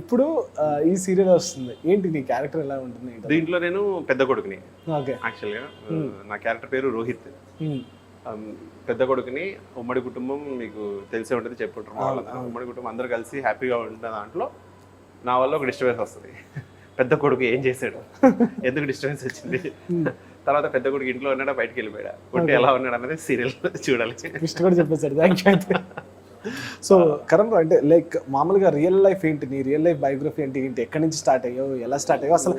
ఇప్పుడు ఈ సీరియల్ వస్తుంది, ఏంటి నీ క్యారెక్టర్ ఎలా ఉంటుంది? దీంట్లో నేను పెద్ద కొడుకుని. ఓకే. యాక్చువల్గా నా క్యారెక్టర్ పేరు రోహిత్. పెద్ద కొడుకుని. ఉమ్మడి కుటుంబం మీకు తెలిసే ఉంటుంది, చెప్పుకుంటారు వాళ్ళంతా. ఉమ్మడి కుటుంబం అందరూ కలిసి హ్యాపీగా ఉంటున్న దాంట్లో నా వల్ల ఒక డిస్టర్బెన్స్ వస్తుంది. పెద్ద కొడుకు ఏం చేశాడు, ఎందుకు డిస్టర్బెన్స్ వచ్చింది, తర్వాత పెద్ద కొడుకు ఇంట్లో ఉన్నాడా బయటకు వెళ్ళిపోయాడా, కొట్టి ఎలా ఉన్నాడు అనేది సీరియల్ చూడాలి. ఇష్టం కూడా చెప్పేశాడు. Thank you. సో కరణ్, అంటే లైక్ మామూలుగా రియల్ లైఫ్ ఏంటి, నీ రియల్ లైఫ్ బయోగ్రఫీ ఏంటి, ఎక్కడి నుంచి స్టార్ట్ అయ్యో, ఎలా స్టార్ట్ అయ్యో, అసలు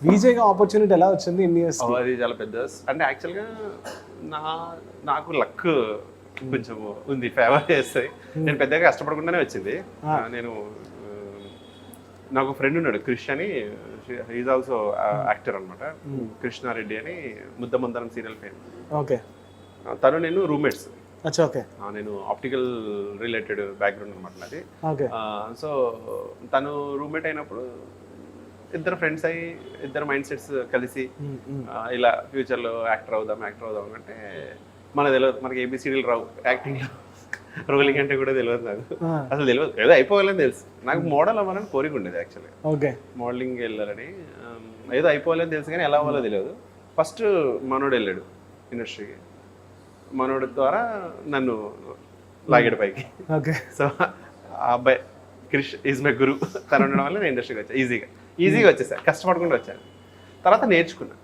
విజయ్గా ఆపర్చునిటీ ఎలా వచ్చింది ఇన్ని ఇయర్స్? అది చాలా పెద్ద, అంటే యాక్చువల్గా నాకు లక్ కొంచెం ఉంది, ఫేవర్ చేస్తాయి. నేను పెద్దగా కష్టపడకుండానే వచ్చింది. నేను నాకు ఫ్రెండ్ ఉన్నాడు క్రిష్ అని, ఈజ్ ఆల్సో యాక్టర్ అనమాట. కృష్ణారెడ్డి అని, ముద్దమందరం సీరియల్ ఫేమ్. ఓకే. తను నేను రూమ్మేట్స్. ఓకే. నేను ఆప్టికల్ రిలేటెడ్ బ్యాక్గ్రౌండ్ అనమాట నాది. ఓకే. సో తను రూమ్మేట్ అయినప్పుడు ఇద్దరు ఫ్రెండ్స్ అయ్యి, ఇద్దరు మైండ్ సెట్స్ కలిసి ఇలా ఫ్యూచర్లో యాక్టర్ అవుదాం అంటే మనకు తెలియదు, మనకి ఏబిసిడీలు రావు, యాక్టింగ్లో రోలింగ్ అంటే కూడా తెలియదు నాకు, అసలు తెలియదు. ఏదో అయిపోవాలని తెలుసు నాకు, మోడల్ అవ్వాలని కోరిక ఉండేది యాక్చువల్గా. ఓకే. మోడలింగ్ వెళ్ళాలని, ఏదో అయిపోవాలని తెలుసు కానీ ఎలా అవ్వాలో తెలియదు. ఫస్ట్ మనోడు వెళ్ళాడు ఇండస్ట్రీకి, మనోడి ద్వారా నన్ను లాగాడు పైకి. ఓకే. సో ఆ అబ్బాయి క్రిష్ ఈజ్ మై గురు, తను ఉండడం వల్ల నేను ఇండస్ట్రీకి వచ్చాను. ఈజీగా వచ్చేసాను, కష్టపడకుండా వచ్చాను. తర్వాత నేర్చుకున్నాను.